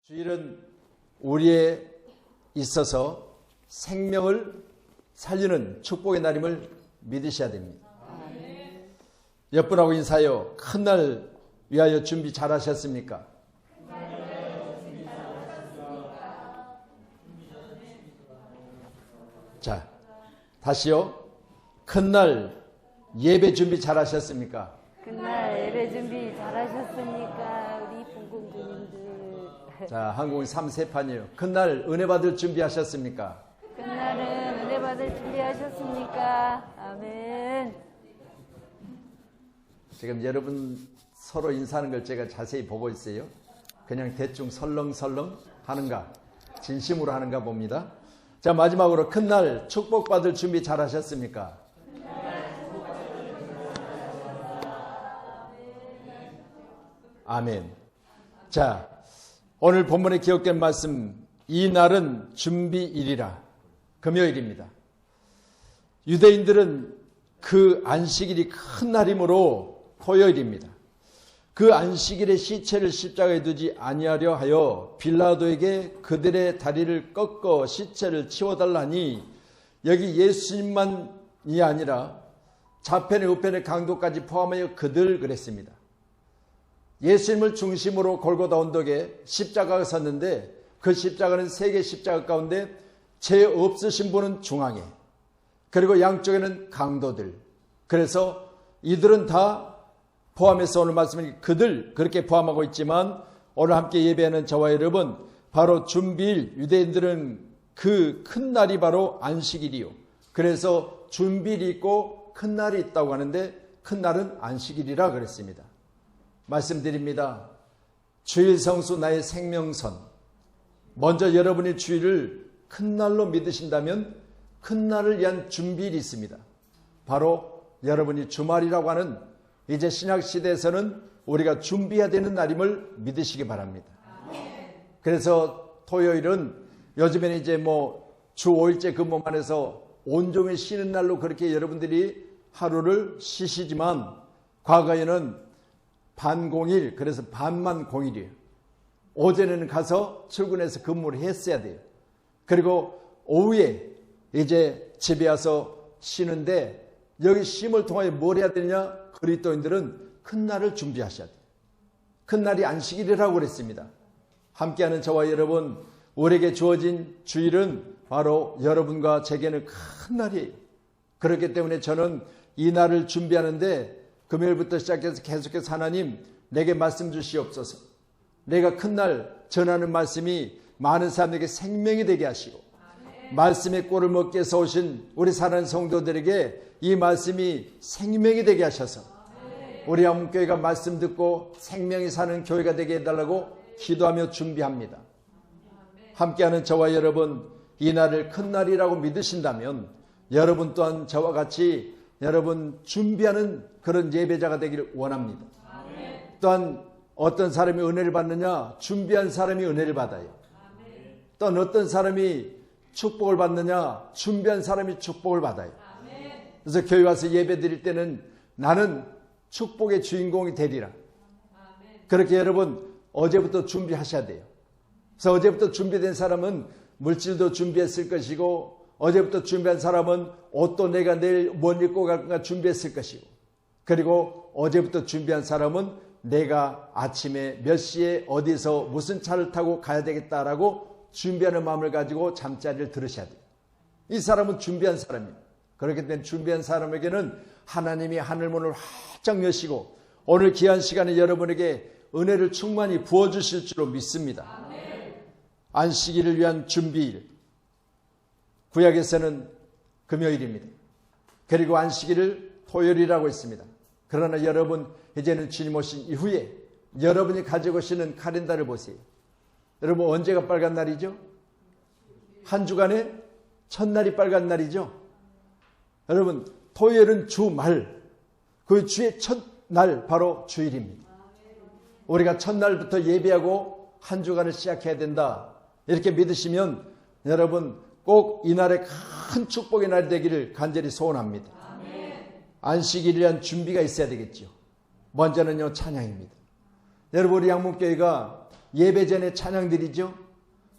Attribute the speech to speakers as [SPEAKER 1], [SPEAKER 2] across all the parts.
[SPEAKER 1] 주일은 우리에 있어서 생명을 살리는 축복의 날임을 믿으셔야 됩니다. 옆분하고 인사하여 큰 날 위하여 준비 잘 하셨습니까? 자, 다시요. 큰 날 예배 준비 잘 하셨습니까?
[SPEAKER 2] 그날 예배 준비 잘하셨습니까? 우리 봉공주님들.
[SPEAKER 1] 자, 한국인 3세판이에요. 그날 은혜 받을 준비하셨습니까?
[SPEAKER 2] 그날은 은혜 받을 준비하셨습니까? 아멘.
[SPEAKER 1] 지금 여러분 서로 인사하는 걸 제가 자세히 보고 있어요. 그냥 대충 설렁설렁 하는가? 진심으로 하는가 봅니다. 자, 마지막으로 큰날 축복받을 준비 잘 하셨습니까? 아멘. 자, 오늘 본문에 기록된 말씀, 이 날은 준비일이라. 금요일입니다. 유대인들은 그 안식일이 큰 날이므로 토요일입니다. 그 안식일에 시체를 십자가에 두지 아니하려 하여 빌라도에게 그들의 다리를 꺾어 시체를 치워달라니, 여기 예수님만이 아니라 좌편의 우편의 강도까지 포함하여 그들 그랬습니다. 예수님을 중심으로 골고다 언덕에 십자가가 섰는데, 그 십자가는 세 개의 십자가 가운데 죄 없으신 분은 중앙에, 그리고 양쪽에는 강도들. 그래서 이들은 다 포함해서 오늘 말씀은 그들 그렇게 포함하고 있지만, 오늘 함께 예배하는 저와 여러분, 바로 준비일, 유대인들은 그 큰 날이 바로 안식일이요. 그래서 준비일이 있고 큰 날이 있다고 하는데, 큰 날은 안식일이라 그랬습니다. 말씀드립니다. 주일 성수 나의 생명선. 먼저 여러분이 주일을 큰 날로 믿으신다면 큰 날을 위한 준비일이 있습니다. 바로 여러분이 주말이라고 하는, 이제 신약시대에서는 우리가 준비해야 되는 날임을 믿으시기 바랍니다. 그래서 토요일은 요즘에는 이제 주 5일째 근무만 해서 온종일 쉬는 날로 그렇게 여러분들이 하루를 쉬시지만, 과거에는 반공일, 그래서 반만 공일이에요. 오전에는 가서 출근해서 근무를 했어야 돼요. 그리고 오후에 이제 집에 와서 쉬는데, 여기 쉼을 통하여 뭘 해야 되냐? 그리스도인들은 큰 날을 준비하셔야 돼요. 큰 날이 안식일이라고 그랬습니다. 함께하는 저와 여러분, 우리에게 주어진 주일은 바로 여러분과 제게는 큰 날이에요. 그렇기 때문에 저는 이 날을 준비하는데, 금요일부터 시작해서 계속해서 하나님 내게 말씀 주시옵소서. 내가 큰 날 전하는 말씀이 많은 사람에게 생명이 되게 하시고, 말씀의 꼴을 먹기 위해서 오신 우리 사랑하는 성도들에게 이 말씀이 생명이 되게 하셔서 우리 한국교회가 말씀 듣고 생명이 사는 교회가 되게 해달라고 기도하며 준비합니다. 함께하는 저와 여러분, 이 날을 큰 날이라고 믿으신다면 여러분 또한 저와 같이 여러분 준비하는 그런 예배자가 되기를 원합니다. 또한 어떤 사람이 은혜를 받느냐? 준비한 사람이 은혜를 받아요. 또한 어떤 사람이 축복을 받느냐? 준비한 사람이 축복을 받아요. 그래서 교회 와서 예배 드릴 때는 나는 축복의 주인공이 되리라. 그렇게 여러분 어제부터 준비하셔야 돼요. 그래서 어제부터 준비된 사람은 물질도 준비했을 것이고, 어제부터 준비한 사람은 옷도 내가 내일 뭘 입고 갈까 준비했을 것이고, 그리고 어제부터 준비한 사람은 내가 아침에 몇 시에 어디서 무슨 차를 타고 가야 되겠다라고 준비하는 마음을 가지고 잠자리를 들으셔야 돼요. 이 사람은 준비한 사람이에요. 그렇기 때문에 준비한 사람에게는 하나님이 하늘문을 활짝 여시고 오늘 귀한 시간에 여러분에게 은혜를 충만히 부어주실 줄로 믿습니다. 안식일을 위한 준비일, 구약에서는 금요일입니다. 그리고 안식일을 토요일이라고 했습니다. 그러나 여러분, 이제는 주님 오신 이후에 여러분이 가지고 오시는 카렌다를 보세요. 여러분, 언제가 빨간 날이죠? 한 주간에 첫날이 빨간 날이죠. 여러분, 토요일은 주말, 그 주의 첫날 바로 주일입니다. 우리가 첫날부터 예배하고 한 주간을 시작해야 된다, 이렇게 믿으시면 여러분 꼭 이날의 큰 축복의 날이 되기를 간절히 소원합니다. 안식일에 대한 준비가 있어야 되겠죠. 먼저는요, 찬양입니다. 여러분, 우리 양문교회가 예배 전에 찬양 드리죠.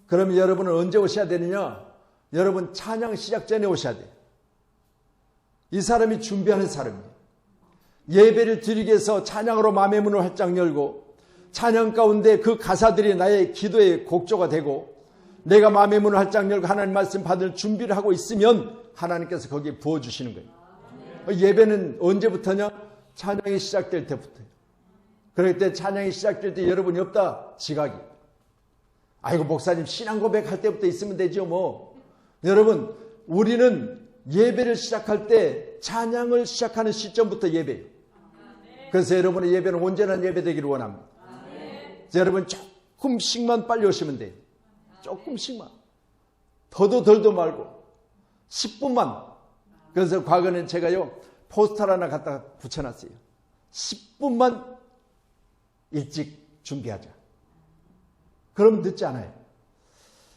[SPEAKER 1] 그러면 여러분은 언제 오셔야 되느냐? 여러분 찬양 시작 전에 오셔야 돼요. 이 사람이 준비하는 사람이에요. 예배를 드리기 위해서 찬양으로 마음의 문을 활짝 열고 찬양 가운데 그 가사들이 나의 기도의 곡조가 되고 내가 마음의 문을 활짝 열고 하나님 말씀 받을 준비를 하고 있으면 하나님께서 거기에 부어주시는 거예요. 예배는 언제부터냐? 찬양이 시작될 때부터요. 그럴 때 찬양이 시작될 때 여러분이 없다? 지각이. 아이고 목사님 신앙 고백할 때부터 있으면 되죠 뭐. 여러분 우리는 예배를 시작할 때 찬양을 시작하는 시점부터 예배예요. 그래서 여러분의 예배는 온전한 예배 되기를 원합니다. 여러분 조금씩만 빨리 오시면 돼요. 조금씩만. 더도 덜도 말고 10분만. 그래서 과거는 제가요 포스터 하나 갖다 붙여놨어요. 10분만 일찍 준비하자. 그럼 늦지 않아요.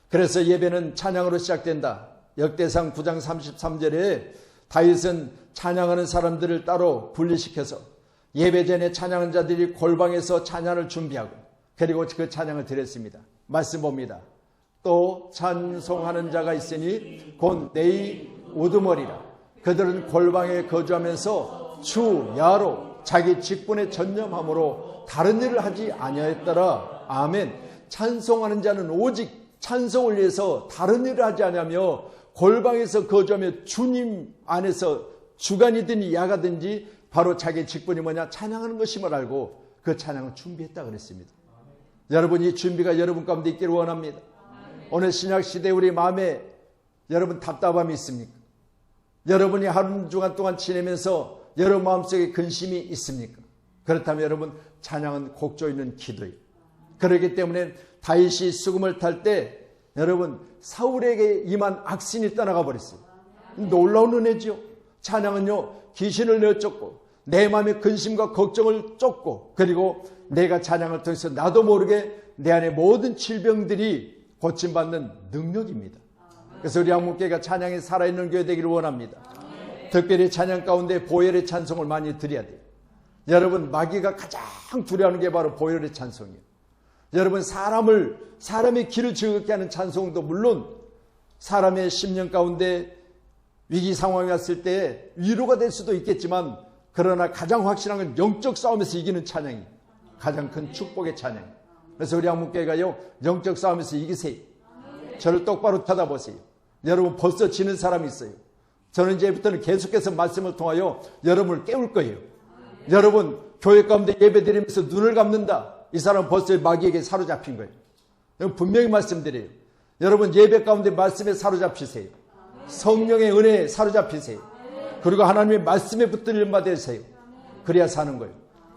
[SPEAKER 1] 그래서 예배는 찬양으로 시작된다. 역대상 9장 33절에 다윗은 찬양하는 사람들을 따로 분리시켜서 예배 전에 찬양하는 자들이 골방에서 찬양을 준비하고 그리고 그 찬양을 드렸습니다. 말씀 봅니다. 또 찬송하는 자가 있으니 곧 내의 우두머리라. 그들은 골방에 거주하면서 주 야로 자기 직분에 전념함으로 다른 일을 하지 아니하였더라. 아멘. 찬송하는 자는 오직 찬송을 위해서 다른 일을 하지 않으며 골방에서 거주하며 주님 안에서 주간이든지 야가든지 바로 자기 직분이 뭐냐? 찬양하는 것임을 알고 그 찬양을 준비했다 그랬습니다. 여러분 이 준비가 여러분 가운데 있기를 원합니다. 오늘 신약시대에 우리 마음에 여러분 답답함이 있습니까? 여러분이 한 주간 동안 지내면서 여러분 마음속에 근심이 있습니까? 그렇다면 여러분 찬양은 곡조 있는 기도예요. 그렇기 때문에 다윗이 수금을 탈 때 여러분 사울에게 임한 악신이 떠나가 버렸어요. 놀라운 은혜죠. 찬양은요 귀신을 내쫓고 내 마음의 근심과 걱정을 쫓고 그리고 내가 찬양을 통해서 나도 모르게 내 안에 모든 질병들이 고침받는 능력입니다. 그래서 우리 한국교회가 찬양이 살아있는 교회 되기를 원합니다. 특별히 찬양 가운데 보혈의 찬송을 많이 드려야 돼요. 여러분 마귀가 가장 두려워하는 게 바로 보혈의 찬송이에요. 여러분 사람의 길을 즐겁게 하는 찬송도 물론 사람의 심령 가운데 위기 상황이 왔을 때 위로가 될 수도 있겠지만 그러나 가장 확실한 건 영적 싸움에서 이기는 찬양이 가장 큰 축복의 찬양. 그래서 우리 한국교회가요 영적 싸움에서 이기세요. 저를 똑바로 쳐다보세요. 여러분 벌써 지는 사람이 있어요. 저는 이제부터는 계속해서 말씀을 통하여 여러분을 깨울 거예요. 여러분 교회 가운데 예배드리면서 눈을 감는다. 이 사람은 벌써 마귀에게 사로잡힌 거예요. 분명히 말씀드려요. 여러분 예배 가운데 말씀에 사로잡히세요. 성령의 은혜에 사로잡히세요. 그리고 하나님의 말씀에 붙들림 받으세요. 그래야 사는 거예요.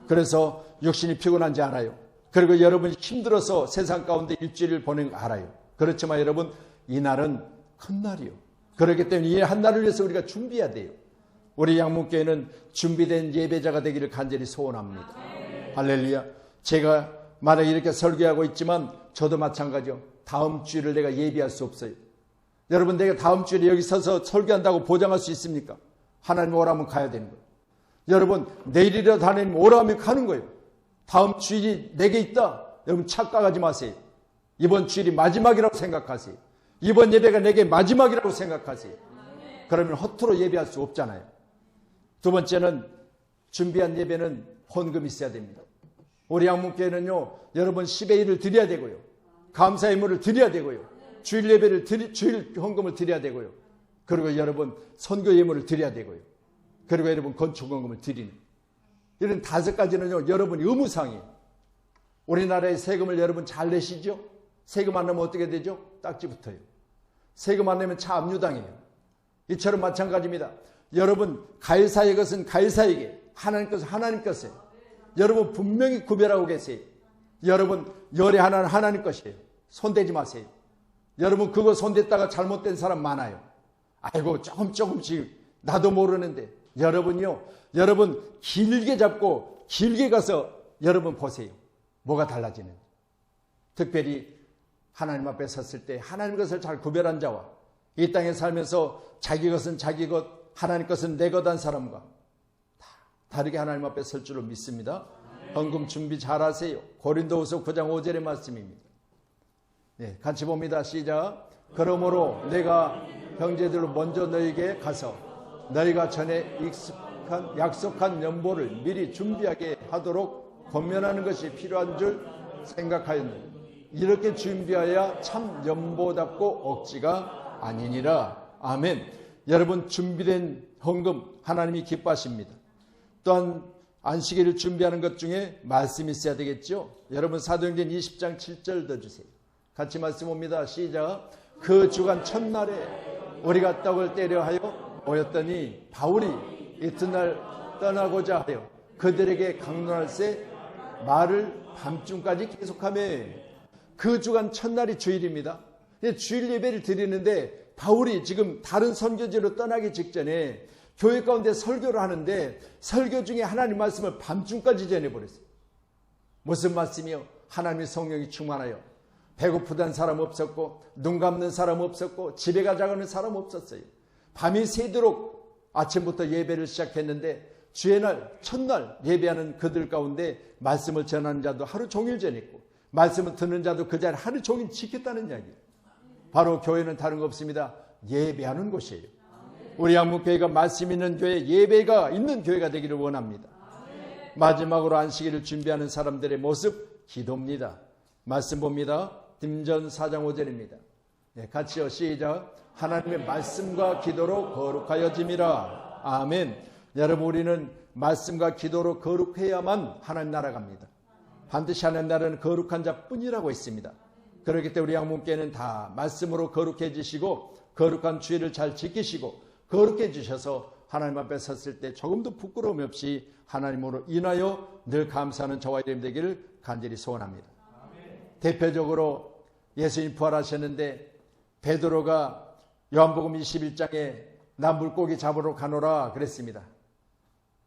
[SPEAKER 1] 그래서 육신이 피곤한지 알아요. 그리고 여러분이 힘들어서 세상 가운데 일주일을 보낸 거 알아요. 그렇지만 여러분 이 날은 큰 날이요. 그렇기 때문에 이 한 날을 위해서 우리가 준비해야 돼요. 우리 양문교회는 준비된 예배자가 되기를 간절히 소원합니다. 할렐루야. 제가 만약에 이렇게 설교하고 있지만 저도 마찬가지요. 다음 주일을 내가 예비할 수 없어요. 여러분 내가 다음 주일에 여기 서서 설교한다고 보장할 수 있습니까? 하나님 오라면 가야 되는 거예요. 여러분 내일이라도 하나님 오라면 가는 거예요. 다음 주일이 내게 있다. 여러분 착각하지 마세요. 이번 주일이 마지막이라고 생각하세요. 이번 예배가 내게 마지막이라고 생각하세요. 그러면 허투루 예배할 수 없잖아요. 두 번째는 준비한 예배는 헌금이 있어야 됩니다. 우리 양문교회는요 여러분 10의 1을 드려야 되고요. 감사의 물을 드려야 되고요. 주일 예배를 주일 헌금을 드려야 되고요. 그리고 여러분 선교 예물을 드려야 되고요. 그리고 여러분 건축 헌금을 드리는 이런 5가지는요 여러분이 의무사항이에요. 우리나라의 세금을 여러분 잘 내시죠? 세금 안 내면 어떻게 되죠? 딱지 붙어요. 세금 안 내면 차 압류당해요. 이처럼 마찬가지입니다. 여러분 가해사의 것은 가해사에게, 하나님 것은 하나님 것이에요. 여러분 분명히 구별하고 계세요. 여러분 열의 하나는 하나님 것이에요. 손대지 마세요. 여러분 그거 손댔다가 잘못된 사람 많아요. 아이고 조금씩 나도 모르는데. 여러분요 여러분 길게 잡고 길게 가서 여러분 보세요. 뭐가 달라지는지. 특별히 하나님 앞에 섰을 때 하나님 것을 잘 구별한 자와 이 땅에 살면서 자기 것은 자기 것, 하나님 것은 내 것 한 사람과 다르게 하나님 앞에 설 줄로 믿습니다. 헌금 준비 잘하세요. 고린도후서 9장 5절의 말씀입니다. 네, 같이 봅니다. 시작. 그러므로 내가 형제들로 먼저 너에게 가서 너희가 전에 약속한 연보를 미리 준비하게 하도록 권면하는 것이 필요한 줄 생각하였느니 이렇게 준비하여 참 연보답고 억지가 아니니라. 아멘. 여러분, 준비된 헌금 하나님이 기뻐하십니다. 또한 안식일을 준비하는 것 중에 말씀이 있어야 되겠죠. 여러분, 사도행전 20장 7절 더 주세요. 같이 말씀 옵니다. 시작. 그 주간 첫날에 우리가 떡을 떼려 하여 모였더니 바울이 이튿날 떠나고자 하여 그들에게 강론할새 말을 밤중까지 계속하며, 그 주간 첫날이 주일입니다. 주일 예배를 드리는데 바울이 지금 다른 선교지로 떠나기 직전에 교회 가운데 설교를 하는데 설교 중에 하나님 말씀을 밤중까지 전해버렸어요. 무슨 말씀이요? 하나님의 성령이 충만하여 배고프다는 사람 없었고 눈 감는 사람 없었고 집에 가자고 하는 사람 없었어요. 밤이 새도록 아침부터 예배를 시작했는데 주의 날 첫날 예배하는 그들 가운데 말씀을 전하는 자도 하루 종일 전했고 말씀을 듣는 자도 그 자리에 하루 종일 지켰다는 이야기예요. 바로 교회는 다른 거 없습니다. 예배하는 곳이에요. 우리 한국교회가 말씀 있는 교회, 예배가 있는 교회가 되기를 원합니다. 마지막으로 안식일을 준비하는 사람들의 모습, 기도입니다. 말씀 봅니다. dim 4장 5절입니다. 네, 같이요. 시작. 하나님의 말씀과 기도로 거룩하여짐이라. 아멘. 여러분, 우리는 말씀과 기도로 거룩해야만 하나님 나라 갑니다. 반드시 하나님 나라는 거룩한 자뿐이라고 했습니다. 그렇기 때문에 우리 양문교회는 다 말씀으로 거룩해지시고 거룩한 주의를 잘 지키시고 거룩해지셔서 하나님 앞에 섰을 때 조금도 부끄러움 없이 하나님으로 인하여 늘 감사하는 저와 여러분 되기를 간절히 소원합니다. 대표적으로 예수님 부활하셨는데 베드로가 요한복음 21장에 나 물고기 잡으러 가노라 그랬습니다.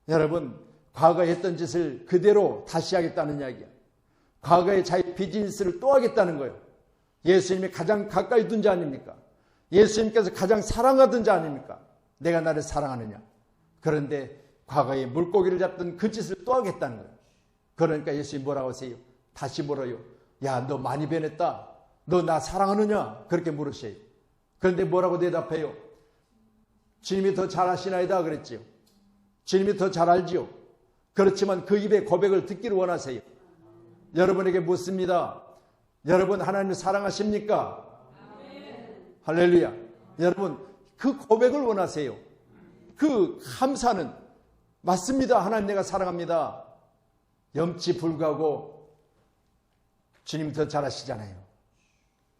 [SPEAKER 1] 여러분, 과거에 했던 짓을 그대로 다시 하겠다는 이야기야. 과거에 자기 비즈니스를 또 하겠다는 거예요. 예수님이 가장 가까이 둔 자 아닙니까? 예수님께서 가장 사랑하던 자 아닙니까? 내가 나를 사랑하느냐? 그런데 과거에 물고기를 잡던 그 짓을 또 하겠다는 거예요. 그러니까 예수님 뭐라고 하세요? 다시 물어요. 야, 너 많이 변했다. 너 나 사랑하느냐? 그렇게 물으세요. 그런데 뭐라고 대답해요? 주님이 더 잘하시나이다 그랬지요. 주님이 더 잘 알지요. 그렇지만 그 입의 고백을 듣기를 원하세요. 여러분에게 묻습니다. 여러분 하나님을 사랑하십니까? 할렐루야. 여러분 그 고백을 원하세요. 그 감사는 맞습니다. 하나님 내가 사랑합니다. 염치 불구하고 주님 더 잘하시잖아요.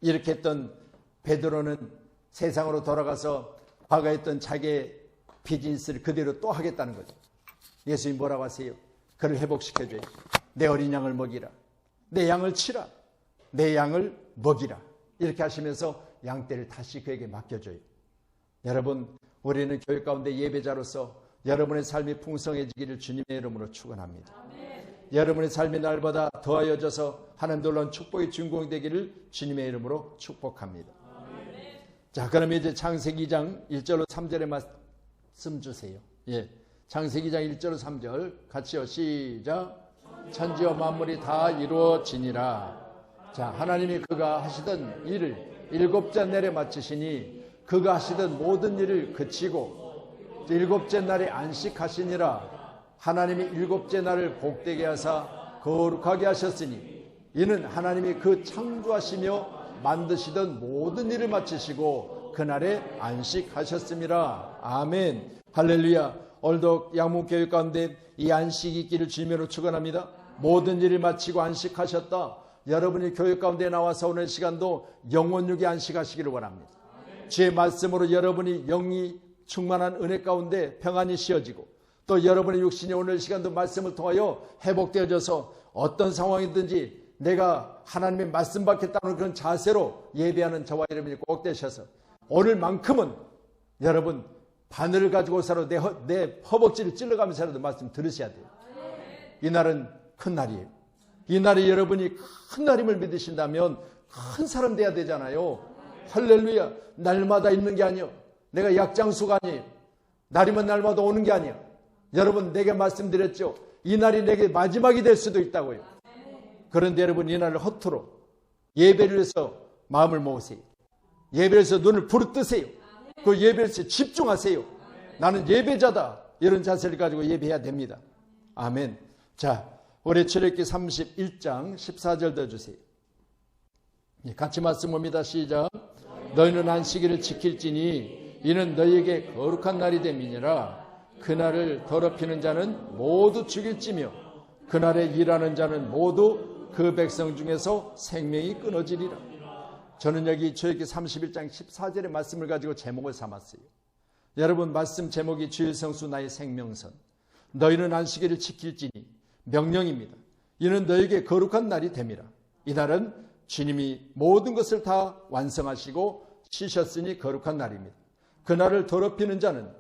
[SPEAKER 1] 이렇게 했던 베드로는 세상으로 돌아가서 과거에 했던 자기의 비즈니스를 그대로 또 하겠다는 거죠. 예수님 뭐라고 하세요? 그를 회복시켜줘요. 내 어린 양을 먹이라. 내 양을 치라. 내 양을 먹이라. 이렇게 하시면서 양떼를 다시 그에게 맡겨줘요. 여러분, 우리는 교회 가운데 예배자로서 여러분의 삶이 풍성해지기를 주님의 이름으로 축원합니다. 여러분의 삶이 날마다 더하여져서 하나님 놀라운 축복의 주인공이 되기를 주님의 이름으로 축복합니다. 자, 그럼 이제 창세기 2장 1절로 3절의 말씀 주세요. 예, 창세기 2장 1절로 3절 같이요. 시작. 천지와 만물이 다 이루어지니라. 자, 하나님이 그가 하시던 일을 일곱째 날에 마치시니 그가 하시던 모든 일을 그치고 일곱째 날에 안식하시니라. 하나님이 일곱째 날을 복되게 하사 거룩하게 하셨으니 이는 하나님이 그 창조하시며 만드시던 모든 일을 마치시고 그날에 안식하셨음이라. 아멘. 할렐루야. 오늘도 양문교회 가운데 이 안식이 있기를 주님으로 축원합니다. 모든 일을 마치고 안식하셨다. 여러분이 교회 가운데 나와서 오늘 시간도 영원육에 안식하시기를 원합니다. 주의 말씀으로 여러분이 영이 충만한 은혜 가운데 평안이 쉬어지고 또 여러분의 육신이 오늘 시간도 말씀을 통하여 회복되어져서 어떤 상황이든지 내가 하나님의 말씀 받겠다는 그런 자세로 예배하는 저와 여러분이 꼭 되셔서 오늘만큼은 여러분 바늘을 가지고서라도 내 허벅지를 찔러가면서라도 말씀 들으셔야 돼요. 이날은 큰 날이에요. 이날에 여러분이 큰 날임을 믿으신다면 큰 사람 돼야 되잖아요. 할렐루야. 날마다 있는 게 아니에요. 내가 약장수가 아니에요. 날이면 날마다 오는 게 아니에요. 여러분 내게 말씀드렸죠. 이 날이 내게 마지막이 될 수도 있다고요. 그런데 여러분, 이 날을 허투루 예배를 해서 마음을 모으세요. 예배를 해서 눈을 부르뜨세요. 그 예배를 해서 집중하세요. 나는 예배자다. 이런 자세를 가지고 예배해야 됩니다. 아멘. 자, 올해 출애굽기 31장 14절 더 주세요. 같이 말씀 봅니다. 시작. 너희는 안식일을 지킬지니 이는 너희에게 거룩한 날이 됨이니라. 그날을 더럽히는 자는 모두 죽일지며 그날에 일하는 자는 모두 그 백성 중에서 생명이 끊어지리라. 저는 여기 출애굽기 31장 14절의 말씀을 가지고 제목을 삼았어요. 여러분, 말씀 제목이 주의 성수 나의 생명선. 너희는 안식일을 지킬지니 명령입니다. 이는 너희에게 거룩한 날이 됨이라. 이날은 주님이 모든 것을 다 완성하시고 쉬셨으니 거룩한 날입니다. 그날을 더럽히는 자는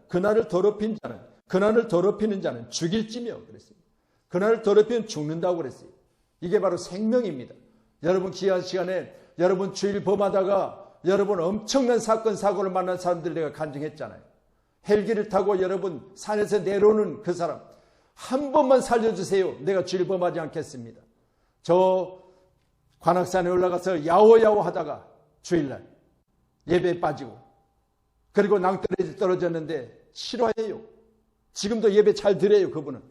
[SPEAKER 1] 죽일지며 그랬어요. 그날을 더럽히면 죽는다고 그랬어요. 이게 바로 생명입니다. 여러분, 귀한 시간에 여러분 주일 범하다가 여러분 엄청난 사건 사고를 만난 사람들 내가 간증했잖아요. 헬기를 타고 여러분 산에서 내려오는 그 사람 한 번만 살려주세요. 내가 주일 범하지 않겠습니다. 저 관악산에 올라가서 야호야호 하다가 주일날 예배에 빠지고 그리고 낭떠러지 떨어졌는데 싫어해요. 지금도 예배 잘 드려요. 그분은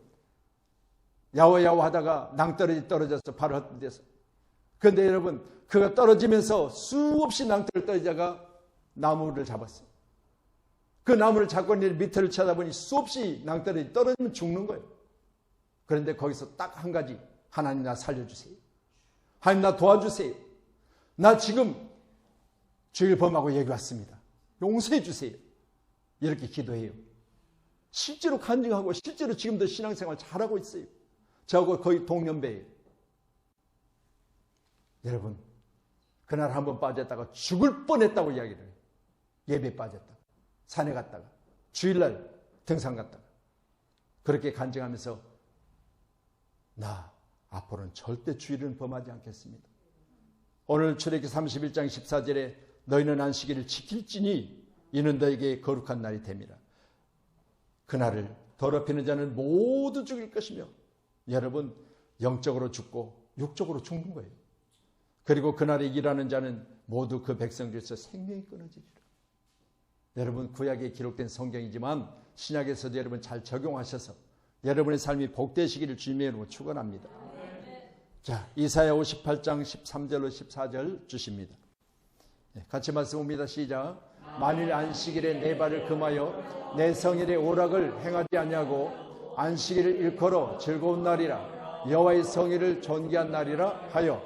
[SPEAKER 1] 야호야호 하다가 낭떠러지 떨어져서 바로 헛되서. 그런데 여러분, 그가 떨어지면서 수없이 낭떠러지 떨어지다가 나무를 잡았어요. 그 나무를 잡고 밑을 쳐다보니 수없이 낭떠러지 떨어지면 죽는 거예요. 그런데 거기서 딱 한 가지, 하나님 나 살려주세요. 하나님 나 도와주세요. 나 지금 주일 범하고 여기 왔습니다. 용서해 주세요. 이렇게 기도해요. 실제로 간증하고 실제로 지금도 신앙생활 잘하고 있어요. 저하고 거의 동년배예요. 여러분, 그날 한번 빠졌다가 죽을 뻔했다고 이야기를 해요. 예배에 빠졌다가 산에 갔다가 주일날 등산 갔다가 그렇게 간증하면서 나 앞으로는 절대 주일은 범하지 않겠습니다. 오늘 출애굽기 31장 14절에 너희는 안식일을 지킬지니 이는 너에게 거룩한 날이 됨이라. 그날을 더럽히는 자는 모두 죽일 것이며 여러분 영적으로 죽고 육적으로 죽는 거예요. 그리고 그날에 일하는 자는 모두 그 백성 중에서 생명이 끊어지리라. 여러분, 구약에 기록된 성경이지만 신약에서도 여러분 잘 적용하셔서 여러분의 삶이 복되시기를 주님의 이름으로 축원합니다. 자, 이사야 58장 13절로 14절 주십니다. 같이 말씀합니다. 시작. 만일 안식일에 내 발을 금하여 내 성일의 오락을 행하지 아니하고 안식일을 일컬어 즐거운 날이라 여호와의 성일을 존귀한 날이라 하여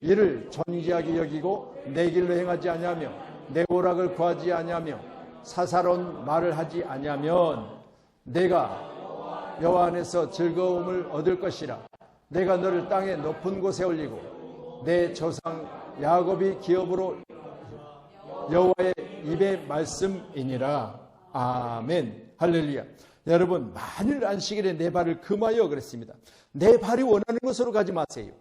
[SPEAKER 1] 이를 존귀하게 여기고 내 길로 행하지 아니하며 내 오락을 구하지 아니하며 사사로운 말을 하지 아니하면 내가 여호와 안에서 즐거움을 얻을 것이라. 내가 너를 땅의 높은 곳에 올리고 내 조상 야곱이 기업으로 여호와의 입의 말씀이니라. 아멘. 할렐루야. 여러분, 만일 안식일에 내 발을 금하여 그랬습니다. 내 발이 원하는 곳으로 가지 마세요.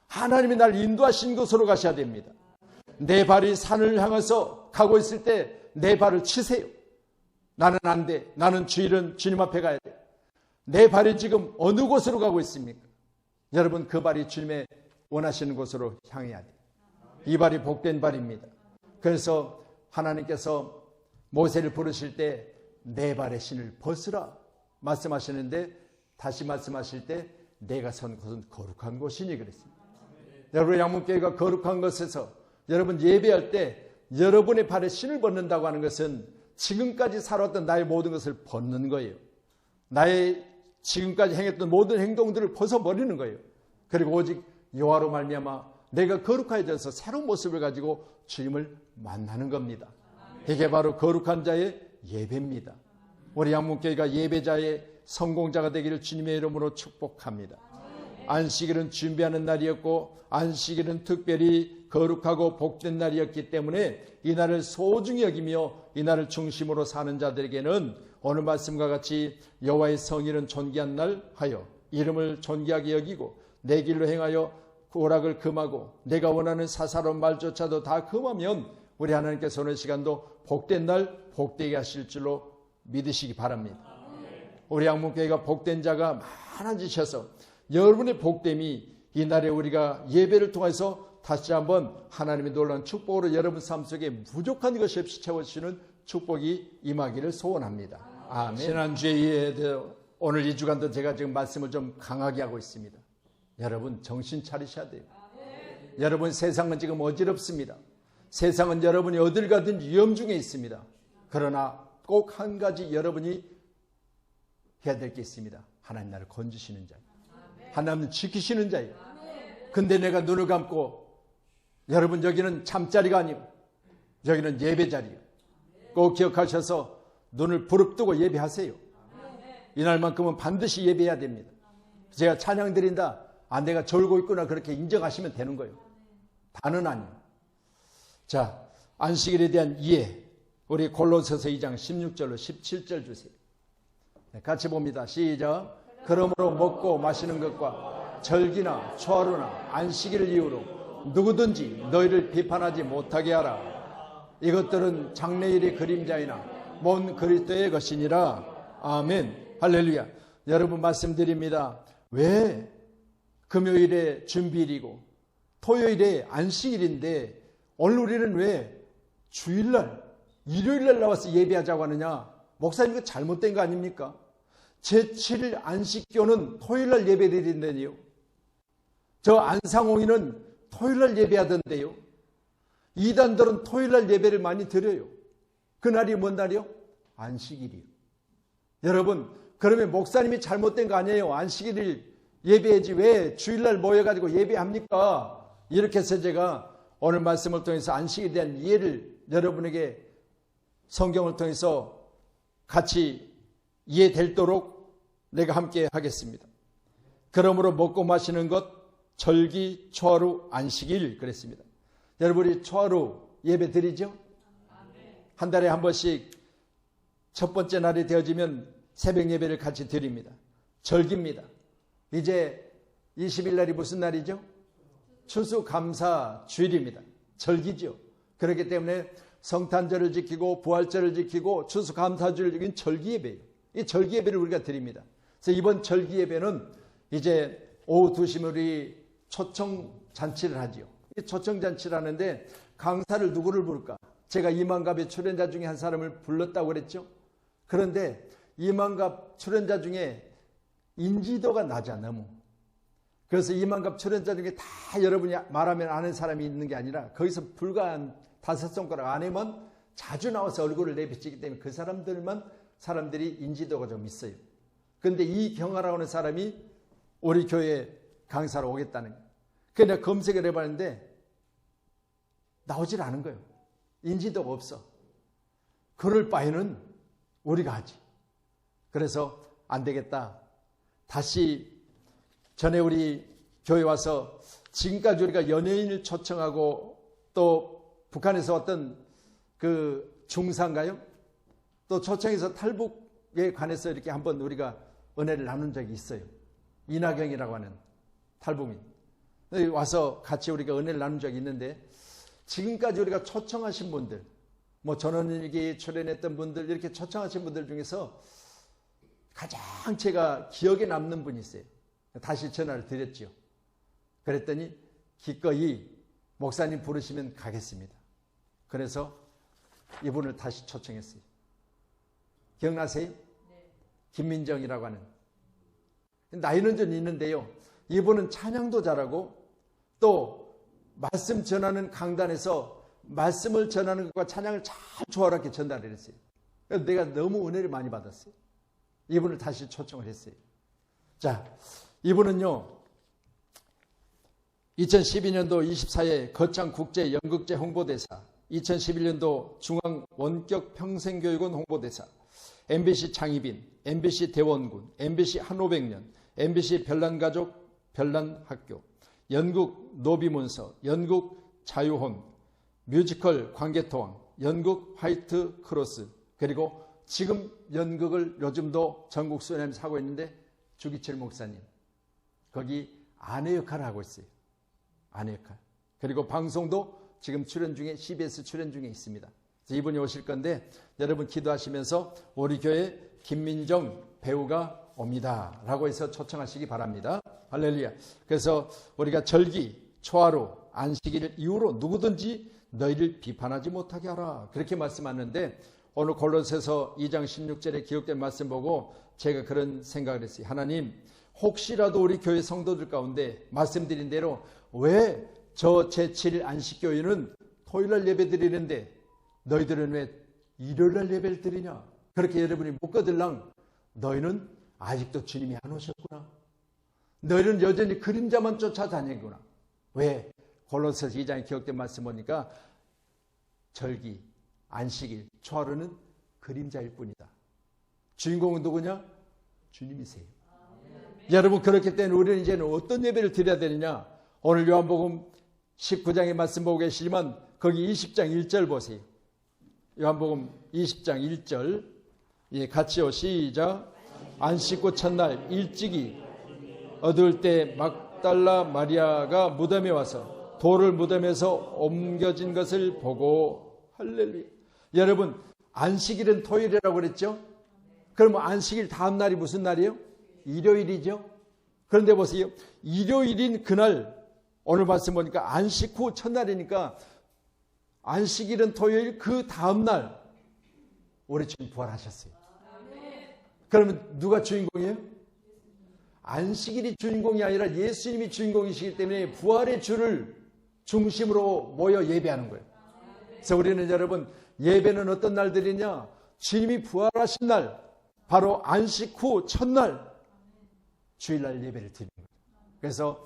[SPEAKER 1] 하나님이 날 인도하신 곳으로 가셔야 됩니다. 내 발이 산을 향해서 가고 있을 때 내 발을 치세요. 나는 안 돼. 나는 주일은 주님 앞에 가야 돼. 내 발이 지금 어느 곳으로 가고 있습니까? 여러분, 그 발이 주님의 원하시는 곳으로 향해야 돼요. 이 발이 복된 발입니다. 그래서 하나님께서 모세를 부르실 때 내 발의 신을 벗으라 말씀하시는데 다시 말씀하실 때 내가 선 곳은 거룩한 곳이니 그랬습니다. 여러분, 양문교회가 거룩한 곳에서 여러분 예배할 때 여러분의 발에 신을 벗는다고 하는 것은 지금까지 살아왔던 나의 모든 것을 벗는 거예요. 나의 지금까지 행했던 모든 행동들을 벗어버리는 거예요. 그리고 오직 여호와로 말미암아 내가 거룩해져서 새로운 모습을 가지고 주님을 만나는 겁니다. 이게 바로 거룩한 자의 예배입니다. 우리 양문교회가 예배자의 성공자가 되기를 주님의 이름으로 축복합니다. 안식일은 준비하는 날이었고 안식일은 특별히 거룩하고 복된 날이었기 때문에 이 날을 소중히 여기며 이 날을 중심으로 사는 자들에게는 오늘 말씀과 같이 여호와의 성일은 존귀한 날 하여 이름을 존귀하게 여기고 내 길로 행하여 오락을 금하고 내가 원하는 사사로운 말조차도 다 금하면 우리 하나님께서 오늘 시간도 복된 날 복되게 하실 줄로 믿으시기 바랍니다. 우리 양문교회가 복된 자가 많아지셔서 여러분의 복됨이 이날에 우리가 예배를 통해서 다시 한번 하나님의 놀라운 축복으로 여러분 삶 속에 부족한 것이 없이 채워주시는 축복이 임하기를 소원합니다. 아멘. 지난주에 오늘 이 주간도 제가 지금 말씀을 좀 강하게 하고 있습니다. 여러분 정신 차리셔야 돼요. 여러분 세상은 지금 어지럽습니다. 세상은 여러분이 어딜 가든 위험 중에 있습니다. 그러나 꼭 한 가지 여러분이 해야 될 게 있습니다. 하나님 나를 건지시는 자예요. 하나님을 지키시는 자예요. 근데 내가 눈을 감고 여러분 여기는 잠자리가 아니고 여기는 예배 자리예요. 꼭 기억하셔서 눈을 부릅뜨고 예배하세요. 이날만큼은 반드시 예배해야 됩니다. 제가 찬양 드린다. 아, 내가 졸고 있구나. 그렇게 인정하시면 되는 거예요. 다는 아니에요. 자, 안식일에 대한 이해. 우리 골로새서 2장 16절로 17절 주세요. 네, 같이 봅니다. 시작. 그러므로 먹고 마시는 것과 절기나 초하루나 안식일을 이유로 누구든지 너희를 비판하지 못하게 하라. 이것들은 장래일의 그림자이나 먼 그리스도의 것이니라. 아멘. 할렐루야. 여러분 말씀드립니다. 왜 금요일에 준비일이고 토요일에 안식일인데 오늘 우리는 왜 주일날 일요일날 나와서 예배하자고 하느냐? 목사님 이거 잘못된 거 아닙니까? 제7일 안식교는 토요일날 예배드린다니요. 저 안상홍이는 토요일날 예배하던데요. 이단들은 토요일날 예배를 많이 드려요. 그날이 뭔 날이요? 안식일이요. 여러분 그러면 목사님이 잘못된 거 아니에요. 안식일을 예배하지 왜 주일날 모여가지고 예배합니까? 이렇게 해서 제가 오늘 말씀을 통해서 안식일에 대한 이해를 여러분에게 성경을 통해서 같이 이해되도록 내가 함께 하겠습니다. 그러므로 먹고 마시는 것 절기, 초하루, 안식일 그랬습니다. 여러분이 초하루 예배 드리죠? 한 달에 한 번씩 첫 번째 날이 되어지면 새벽 예배를 같이 드립니다. 절기입니다. 이제 20일 날이 무슨 날이죠? 추수감사 주일입니다. 절기죠. 그렇기 때문에 성탄절을 지키고 부활절을 지키고 추수감사주를 지킨 절기예배예요. 이 절기예배를 우리가 드립니다. 그래서 이번 절기예배는 이제 오후 2시면 우리 초청잔치를 하지요. 이 초청잔치를 하는데 강사를 누구를 부를까? 제가 이만갑의 출연자 중에 한 사람을 불렀다고 그랬죠. 그런데 이만갑 출연자 중에 인지도가 낮아 너무. 그래서 이만갑 출연자 중에 다 여러분이 말하면 아는 사람이 있는 게 아니라 거기서 불과 한 5손가락 안에만 자주 나와서 얼굴을 내비치기 때문에 그 사람들이 인지도가 좀 있어요. 그런데 이 경아라고 하는 사람이 우리 교회 강사로 오겠다는 거예요. 그래서 내가 검색을 해봤는데 나오질 않은 거예요. 인지도가 없어. 그럴 바에는 우리가 하지. 그래서 안 되겠다. 다시 전에 우리 교회 와서 지금까지 우리가 연예인을 초청하고 또 북한에서 어떤 그 중사인가요? 또 초청해서 탈북에 관해서 이렇게 한번 우리가 은혜를 나눈 적이 있어요. 이나경이라고 하는 탈북민. 와서 같이 우리가 은혜를 나눈 적이 있는데 지금까지 우리가 초청하신 분들, 뭐 전원일기 출연했던 분들 이렇게 초청하신 분들 중에서 가장 제가 기억에 남는 분이 있어요. 다시 전화를 드렸죠. 그랬더니 기꺼이 목사님 부르시면 가겠습니다. 그래서 이분을 다시 초청했어요. 기억나세요? 네. 김민정이라고 하는. 나이는 좀 있는데요. 이분은 찬양도 잘하고 또 말씀 전하는 강단에서 말씀을 전하는 것과 찬양을 잘 조화롭게 전달을 했어요. 그래서 내가 너무 은혜를 많이 받았어요. 이분을 다시 초청을 했어요. 자, 이분은요 2012년도 24회 거창 국제 연극제 홍보대사, 2011년도 중앙 원격 평생교육원 홍보대사, MBC 창립인, MBC 대원군, MBC 한 500년, MBC 별난가족 별난학교, 연극 노비문서, 연극 자유혼, 뮤지컬 관계토왕, 연극 화이트 크로스, 그리고 지금 연극을 요즘도 전국 수련회에서 하고 있는데 주기철 목사님 거기 아내 역할을 하고 있어요. 아내 역할. 그리고 방송도 지금 출연 중에 CBS 출연 중에 있습니다. 그래서 이분이 오실 건데 여러분 기도하시면서 우리 교회 김민정 배우가 옵니다 라고 해서 초청하시기 바랍니다. 할렐루야. 그래서 우리가 절기, 초하루, 안식일 이후로 누구든지 너희를 비판하지 못하게 하라 그렇게 말씀하는데, 오늘 골로새서 2장 16절에 기록된 말씀 보고 제가 그런 생각을 했어요. 하나님, 혹시라도 우리 교회 성도들 가운데 말씀드린 대로 왜 저 제7일 안식교회는 토요일날 예배 드리는데 너희들은 왜 일요일날 예배를 드리냐, 그렇게 여러분이 묻거들랑 너희는 아직도 주님이 안 오셨구나, 너희는 여전히 그림자만 쫓아다니구나. 왜? 골로새서 2장에 기록된 말씀 보니까 절기, 안식일, 초하루는 그림자일 뿐이다. 주인공은 누구냐? 주님이세요. 여러분, 그렇기 때문에 우리는 이제는 어떤 예배를 드려야 되느냐? 오늘 요한복음 19장의 말씀 보고 계시지만 거기 20장 1절 보세요. 요한복음 20장 1절, 예, 같이요. 시작. 안식구 첫날 일찍이 어두울 때 막달라 마리아가 무덤에 와서 돌을 무덤에서 옮겨진 것을 보고, 할렐루야. 여러분, 안식일은 토요일이라고 그랬죠? 그러면 안식일 다음 날이 무슨 날이에요? 일요일이죠. 그런데 보세요. 일요일인 그날, 오늘 말씀 보니까 안식 후 첫날이니까 안식일은 토요일, 그 다음 날 우리 주님 부활하셨어요. 그러면 누가 주인공이에요? 안식일이 주인공이 아니라 예수님이 주인공이시기 때문에 부활의 주를 중심으로 모여 예배하는 거예요. 그래서 우리는 여러분, 예배는 어떤 날들이냐? 주님이 부활하신 날, 바로 안식 후 첫날 주일날 예배를 드리는 거예요. 그래서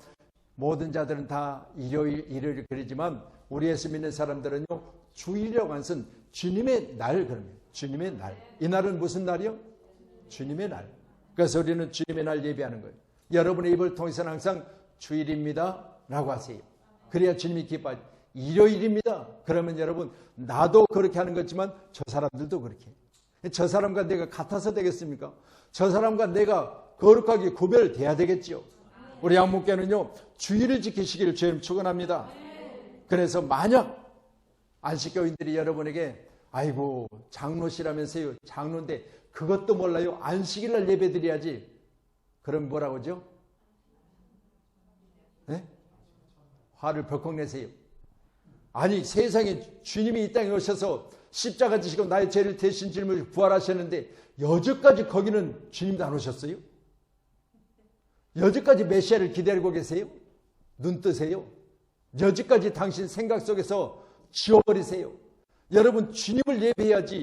[SPEAKER 1] 모든 자들은 다 일요일 그러지만 우리 예수 믿는 사람들은요, 주일이라고 하는 것은 주님의 날, 그러면 주님의 날. 이 날은 무슨 날이요? 주님의 날. 그래서 우리는 주님의 날 예배하는 거예요. 여러분의 입을 통해서는 항상 주일입니다 라고 하세요. 그래야 주님이 기뻐하죠. 일요일입니다. 그러면 여러분, 나도 그렇게 하는 거지만 저 사람들도 그렇게 해요. 저 사람과 내가 같아서 되겠습니까? 저 사람과 내가 거룩하게 구별돼야 되겠죠. 우리 양목교는요, 주일을 지키시기를 주님 축원합니다. 그래서 만약 안식교인들이 여러분에게 아이고 장로시라면서요, 장로인데 그것도 몰라요, 안식일날 예배드려야지, 그럼 뭐라고 하죠? 네? 화를 벌컥 내세요. 아니, 세상에 주님이 이 땅에 오셔서 십자가 지시고 나의 죄를 대신 짊어지고 부활하셨는데 여지까지 거기는 주님도 안 오셨어요? 여지까지 메시아를 기다리고 계세요? 눈 뜨세요? 여지까지 당신 생각 속에서 지워버리세요. 여러분, 주님을 예배해야지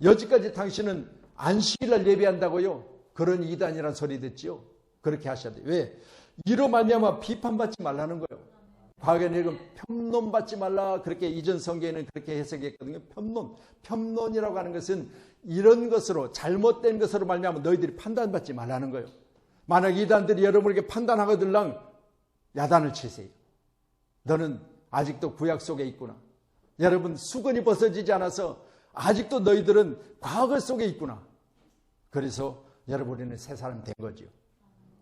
[SPEAKER 1] 여지까지 당신은 안식일날 예배한다고요? 그런 이단이라는 소리 듣지요? 그렇게 하셔야 돼요. 왜? 이로 말미암아 비판받지 말라는 거예요. 과거에는 읽은 편론받지 말라, 그렇게 이전 성경에는 그렇게 해석했거든요. 편론이라고 하는 것은 이런 것으로, 잘못된 것으로 말미암아 너희들이 판단받지 말라는 거예요. 만약 이단들이 여러분에게 판단하거들랑 야단을 치세요. 너는 아직도 구약 속에 있구나. 여러분, 수건이 벗어지지 않아서 아직도 너희들은 과거 속에 있구나. 그래서 여러분은 새 사람 된 거죠.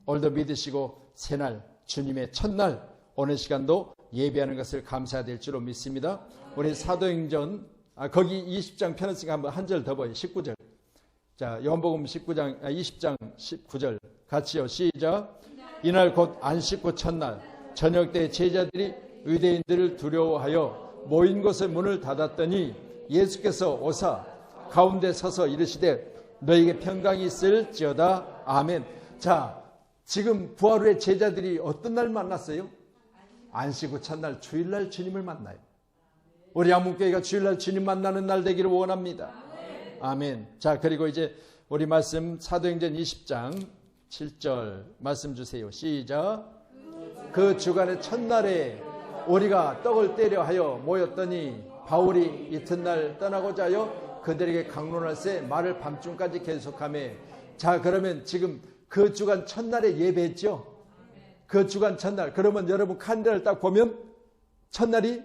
[SPEAKER 1] 오늘도 믿으시고 새날, 주님의 첫날, 오늘 시간도 예배하는 것을 감사해야 될 줄로 믿습니다. 우리 사도행전, 거기 20장 펴놨으니까 한번 한 절 더 봐요. 19절. 자, 요한복음 20장 19절. 같이요. 시작. 이날 곧 안식 후 첫날 저녁 때 제자들이 유대인들을 두려워하여 모인 곳의 문을 닫았더니 예수께서 오사 가운데 서서 이르시되 너에게 평강이 있을지어다. 아멘. 자, 지금 부활 후에 제자들이 어떤 날 만났어요? 안식 후 첫날 주일날 주님을 만나요. 우리 양문교회가 주일날 주님 만나는 날 되기를 원합니다. 아멘. 자, 그리고 이제 우리 말씀 사도행전 20장 7절 말씀 주세요. 시작. 그 주간의 첫날에 우리가 떡을 떼려 하여 모였더니 바울이 이튿날 떠나고자 하여 그들에게 강론할새 말을 밤중까지 계속하며. 자, 그러면 지금 그 주간 첫날에 예배했죠? 그 주간 첫날. 그러면 여러분 칸데를 딱 보면 첫날이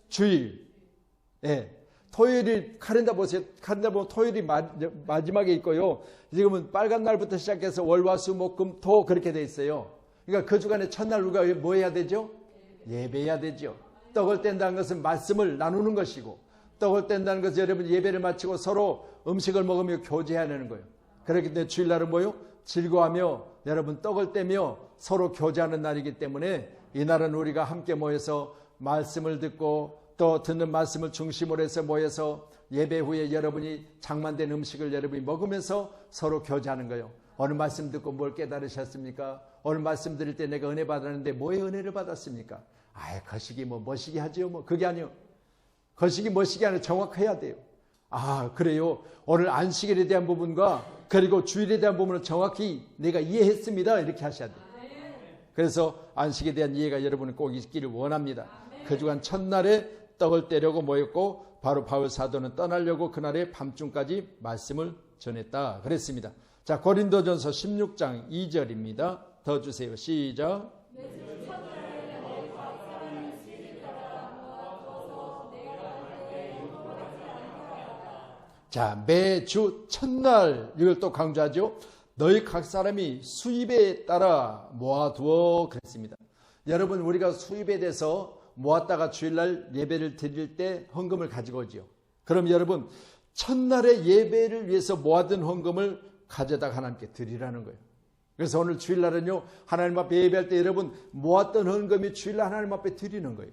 [SPEAKER 1] 주일. 예. 토요일이 카렌다 보세요. 카렌다 보면 토요일이 마지막에 있고요. 지금은 빨간 날부터 시작해서 월화수목금토 그렇게 돼 있어요. 그러니까 그 주간에 첫날 우리가 뭐 해야 되죠? 예배해야 되죠. 떡을 뗀다는 것은 말씀을 나누는 것이고, 떡을 뗀다는 것은 여러분 예배를 마치고 서로 음식을 먹으며 교제해야 하는 거예요. 그렇기 때문에 주일날은 뭐요? 즐거워하며 여러분 떡을 떼며 서로 교제하는 날이기 때문에 이날은 우리가 함께 모여서 말씀을 듣고 또 듣는 말씀을 중심으로 해서 모여서 예배 후에 여러분이 장만된 음식을 여러분이 먹으면서 서로 교제하는 거예요. 오늘 말씀 듣고 뭘 깨달으셨습니까? 오늘 말씀 드릴 때 내가 은혜 받았는데 뭐의 은혜를 받았습니까? 아예 거시기 뭐시기 하지요. 그게 아니요. 거시기 뭐시기 아니라 정확해야 돼요. 아, 그래요. 오늘 안식일에 대한 부분과 그리고 주일에 대한 부분을 정확히 내가 이해했습니다. 이렇게 하셔야 돼요. 그래서 안식에 대한 이해가 여러분은 꼭 있기를 원합니다. 그 주간 첫날에 떡을 떼려고 모였고 바로 바울 사도는 떠나려고 그날의 밤중까지 말씀을 전했다 그랬습니다. 자, 고린도전서 16장 2절입니다. 더 주세요. 시작. 자, 매주 첫날 이걸 또 강조하죠. 너희 각 사람이 수입에 따라 모아두어 그랬습니다. 여러분, 우리가 수입에 대해서 모았다가 주일날 예배를 드릴 때 헌금을 가지고 오지요. 그럼 여러분, 첫날에 예배를 위해서 모아둔 헌금을 가져다가 하나님께 드리라는 거예요. 그래서 오늘 주일날은요, 하나님 앞에 예배할 때 여러분 모았던 헌금이 주일날 하나님 앞에 드리는 거예요.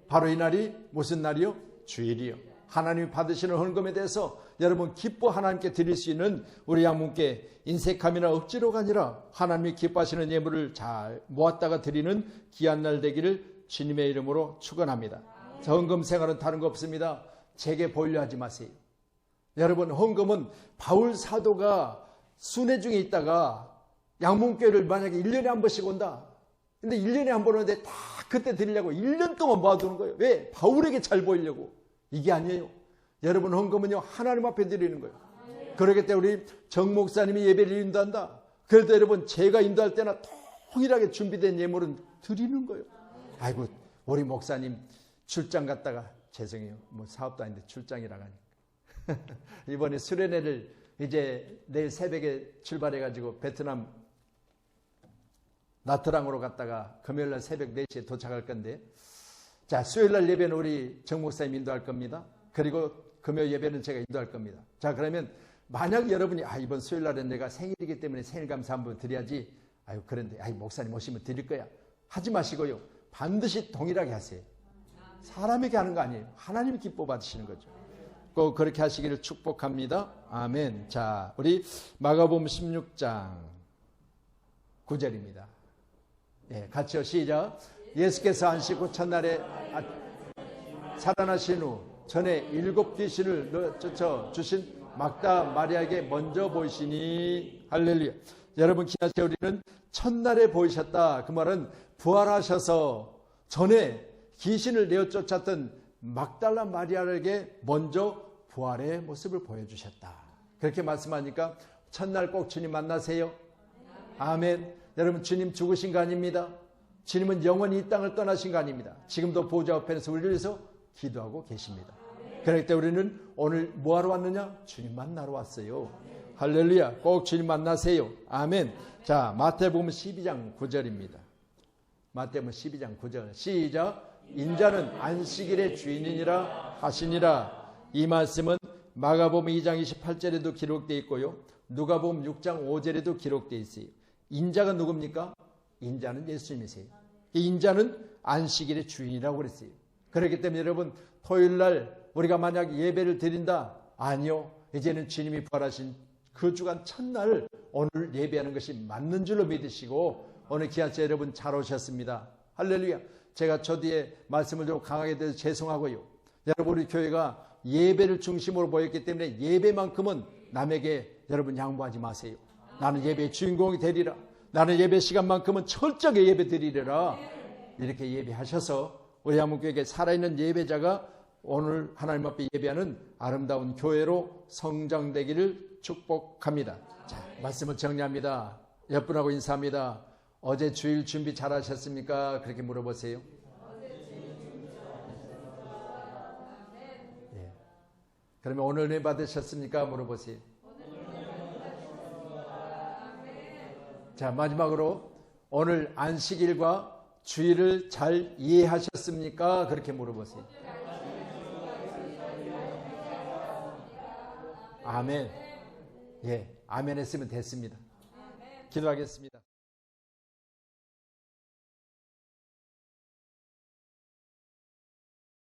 [SPEAKER 1] 바로 이 날이 무슨 날이요? 주일이요. 하나님이 받으시는 헌금에 대해서 여러분 기뻐 하나님께 드릴 수 있는 우리 양문께 인색함이나 억지로가 아니라 하나님이 기뻐하시는 예물을 잘 모았다가 드리는 귀한 날 되기를 주님의 이름으로 축원합니다. 헌금 생활은 다른 거 없습니다. 제게 보이려 하지 마세요. 여러분, 헌금은 바울 사도가 순회 중에 있다가 양문교회를 만약에 1년에 한 번씩 온다. 근데 1년에 한 번 오는데 다 그때 드리려고 1년 동안 모아두는 거예요. 왜? 바울에게 잘 보이려고. 이게 아니에요. 여러분, 헌금은요 하나님 앞에 드리는 거예요. 그러기 때문에 우리 정 목사님이 예배를 인도한다. 그래도 여러분, 제가 인도할 때나 통일하게 준비된 예물은 드리는 거예요. 아이고, 우리 목사님 출장 갔다가 죄송해요. 뭐 사업도 아닌데 출장이라고 하니까. 이번에 수련회를 이제 내일 새벽에 출발해가지고 베트남 나트랑으로 갔다가 금요일날 새벽 4시에 도착할 건데, 자, 수요일날 예배는 우리 정 목사님 인도할 겁니다. 그리고 금요일 예배는 제가 인도할 겁니다. 자, 그러면 만약 여러분이 이번 수요일날은 내가 생일이기 때문에 생일 감사 한번 드려야지. 아유, 그런데 목사님 오시면 드릴 거야. 하지 마시고요. 반드시 동일하게 하세요. 사람에게 하는 거 아니에요. 하나님이 기뻐 받으시는 거죠. 꼭 그렇게 하시기를 축복합니다. 아멘. 자, 우리 마가복음 16장 9절입니다. 예, 같이요. 시작. 예수께서 안식 후 첫날에 살아나신 후 전에 7 귀신을 쫓아 주신 막다 마리아에게 먼저 보이시니 할렐루야. 여러분, 기나세 우리는 첫날에 보이셨다. 그 말은 부활하셔서 전에 귀신을 내어 쫓았던 막달라 마리아에게 먼저 부활의 모습을 보여주셨다. 그렇게 말씀하니까 첫날 꼭 주님 만나세요. 아멘. 여러분, 주님 죽으신 거 아닙니다. 주님은 영원히 이 땅을 떠나신 거 아닙니다. 지금도 보좌 우편에서 우리를 위해서 기도하고 계십니다. 그렇기 때문에 우리는 오늘 뭐하러 왔느냐? 주님 만나러 왔어요. 할렐루야. 꼭 주님 만나세요. 아멘. 자, 마태복음 12장 9절입니다. 마태복음 12장 9절. 시작. 인자는 안식일의 주인이니라 하시니라. 이 말씀은 마가복음 2장 28절에도 기록되어 있고요. 누가복음 6장 5절에도 기록되어 있어요. 인자가 누굽니까? 인자는 예수님이세요. 이 인자는 안식일의 주인이라고 그랬어요. 그렇기 때문에 여러분, 토요일날 우리가 만약 예배를 드린다? 아니요. 이제는 주님이 부활하신 그 주간 첫날 오늘 예배하는 것이 맞는 줄로 믿으시고 오늘 기아차 여러분 잘 오셨습니다. 할렐루야. 제가 저 뒤에 말씀을 좀 강하게 드려서 죄송하고요. 여러분, 우리 교회가 예배를 중심으로 모였기 때문에 예배만큼은 남에게 여러분 양보하지 마세요. 나는 예배의 주인공이 되리라. 나는 예배 시간만큼은 철저하게 예배 드리리라. 이렇게 예배하셔서 우리 한문교회에 살아있는 예배자가 오늘 하나님 앞에 예배하는 아름다운 교회로 성장되기를 축복합니다. 자, 말씀을 정리합니다. 옆분하고 인사합니다. 어제 주일 준비 잘 하셨습니까? 그렇게 물어보세요. 예. 그러면 오늘 은혜 받으셨습니까? 물어보세요. 자, 마지막으로 오늘 안식일과 주일을 잘 이해하셨습니까? 그렇게 물어보세요. 아멘. 예, 아멘 했으면 됐습니다. 기도하겠습니다.